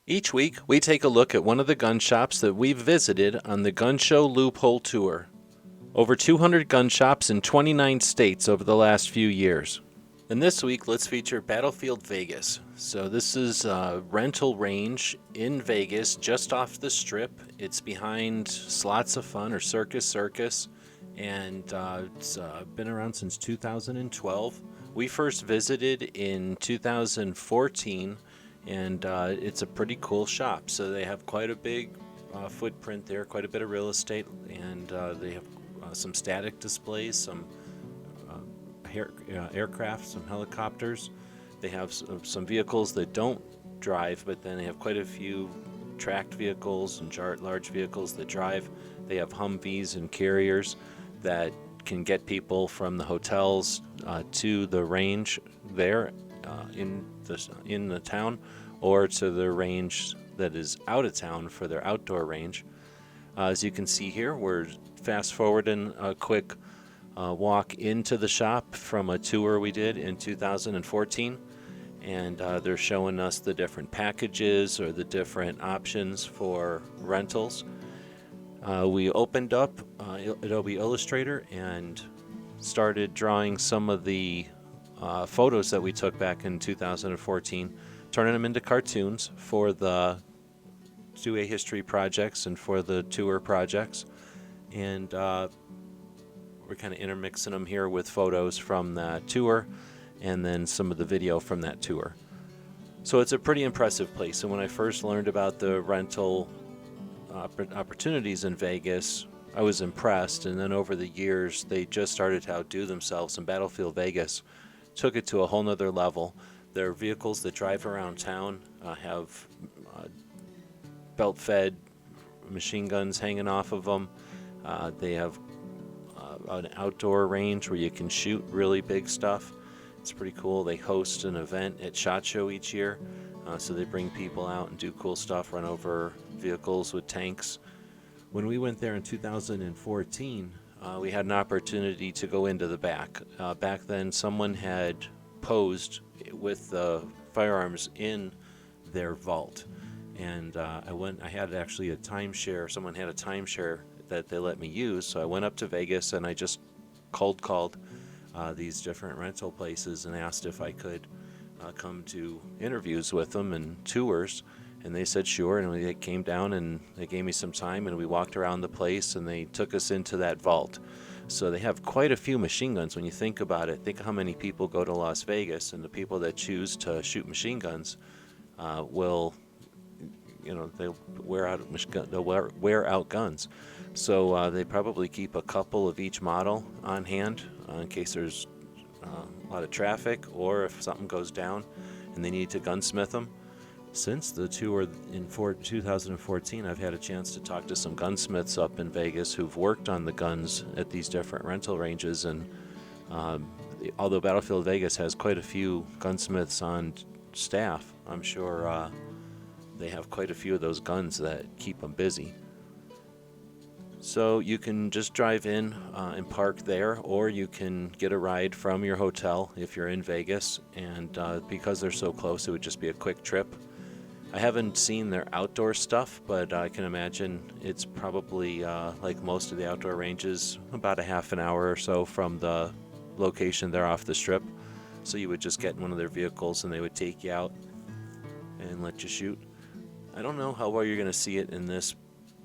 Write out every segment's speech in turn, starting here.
Each week, we take a look at one of the gun shops that we've visited on the Gun Show Loophole Tour. Over 200 gun shops in 29 states over the last few years. And this week, let's feature Battlefield Vegas. So this is a rental range in Vegas, just off the Strip. It's behind Slots of Fun or Circus, and it's been around since 2012. We first visited in 2014, and it's a pretty cool shop. So they have quite a big footprint there, quite a bit of real estate, and they have some static displays, some aircraft, some helicopters. They have some vehicles that don't drive, but then they have quite a few tracked vehicles and large vehicles that drive. They have Humvees and carriers that can get people from the hotels to the range there in the town, or to the range that is out of town for their outdoor range. As you can see here, we're fast forwarding a quick walk into the shop from a tour we did in 2014, and they're showing us the different packages or the different options for rentals. We opened up Adobe Illustrator and started drawing some of the photos that we took back in 2014, turning them into cartoons for the 2A history projects and for the tour projects. And we're kind of intermixing them here with photos from the tour and then some of the video from that tour. So it's a pretty impressive place. And when I first learned about the rental opportunities in Vegas, I was impressed. And then over the years, they just started to outdo themselves, and Battlefield Vegas took it to a whole nother level. Their vehicles that drive around town have belt-fed machine guns hanging off of them. They have an outdoor range where you can shoot really big stuff. It's pretty cool. They host an event at SHOT Show each year, so they bring people out and do cool stuff, run over vehicles with tanks. When we went there in 2014, we had an opportunity to go into the back. Back then, someone had posed with the firearms in their vault, and I had actually a timeshare. Someone had a timeshare that they let me use, so I went up to Vegas and I just cold called these different rental places and asked if I could come to interviews with them and tours, and they said sure, and they came down and they gave me some time, and we walked around the place and they took us into that vault. So they have quite a few machine guns. When you think about it, think how many people go to Las Vegas, and the people that choose to shoot machine guns will, they'll wear out guns. So they probably keep a couple of each model on hand in case there's a lot of traffic, or if something goes down and they need to gunsmith them. Since the tour in 2014, I've had a chance to talk to some gunsmiths up in Vegas who've worked on the guns at these different rental ranges, and although Battlefield Vegas has quite a few gunsmiths on staff, I'm sure they have quite a few of those guns that keep them busy. So you can just drive in and park there, or you can get a ride from your hotel if you're in Vegas, and because they're so close, it would just be a quick trip. I haven't seen their outdoor stuff, but I can imagine it's probably, like most of the outdoor ranges, about a half an hour or so from the location there off the Strip. So you would just get in one of their vehicles and they would take you out and let you shoot. I don't know how well you're going to see it in this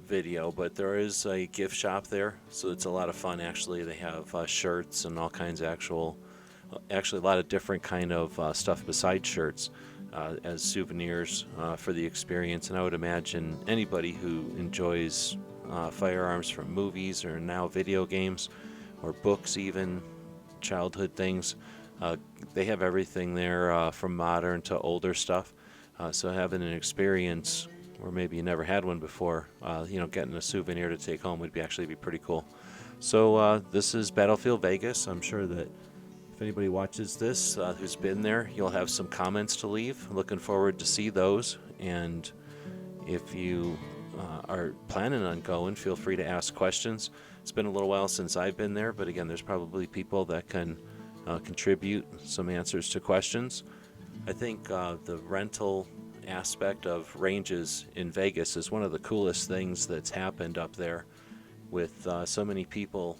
video, but there is a gift shop there, so it's a lot of fun. Actually, they have shirts and all kinds of actually a lot of different kind of stuff besides shirts as souvenirs for the experience. And I would imagine anybody who enjoys firearms from movies or now video games or books, even childhood things, they have everything there from modern to older stuff. So having an experience, or maybe you never had one before, getting a souvenir to take home would actually be pretty cool. So this is Battlefield Vegas. I'm sure that if anybody watches this who's been there, you'll have some comments to leave. Looking forward to see those. And if you are planning on going, feel free to ask questions. It's been a little while since I've been there, but again, there's probably people that can contribute some answers to questions. I think the rental aspect of ranges in Vegas is one of the coolest things that's happened up there, with so many people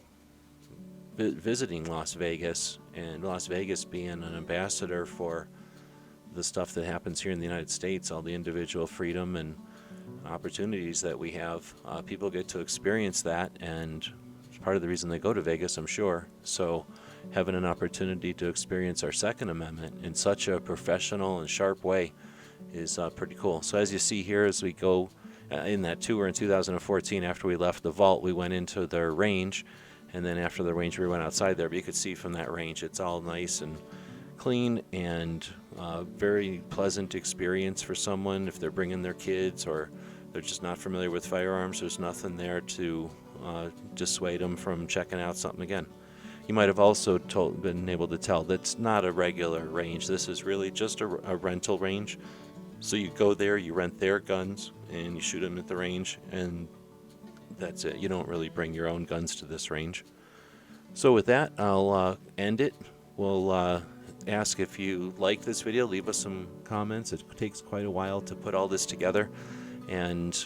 visiting Las Vegas, and Las Vegas being an ambassador for the stuff that happens here in the United States, all the individual freedom and opportunities that we have. People get to experience that, and it's part of the reason they go to Vegas, I'm sure. So having an opportunity to experience our Second Amendment in such a professional and sharp way is pretty cool. So as you see here, as we go in that tour in 2014, after we left the vault, we went into their range, and then after the range we went outside there. But you could see from that range it's all nice and clean, and very pleasant experience for someone if they're bringing their kids or they're just not familiar with firearms. There's nothing there to dissuade them from checking out something again. You might have also been able to tell that's not a regular range. This is really just a rental range. So you go there, you rent their guns, and you shoot them at the range, and that's it. You don't really bring your own guns to this range. So with that, I'll end it. We'll ask if you like this video, leave us some comments. It takes quite a while to put all this together, and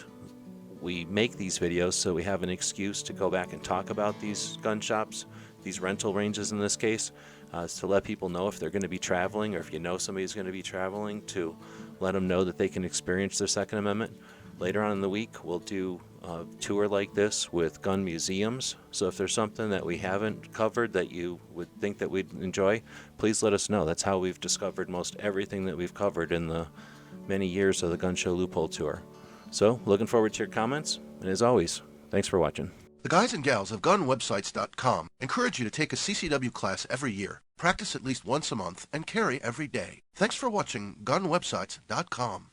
we make these videos so we have an excuse to go back and talk about these gun shops, these rental ranges in this case, to let people know if they're going to be traveling, or if you know somebody's going to be traveling, to let them know that they can experience their Second Amendment. Later on in the week, we'll do a tour like this with gun museums. So if there's something that we haven't covered that you would think that we'd enjoy, please let us know. That's how we've discovered most everything that we've covered in the many years of the Gun Show Loophole Tour. So looking forward to your comments, and as always, thanks for watching. The guys and gals of GunWebsites.com encourage you to take a CCW class every year, practice at least once a month, and carry every day. Thanks for watching GunWebsites.com.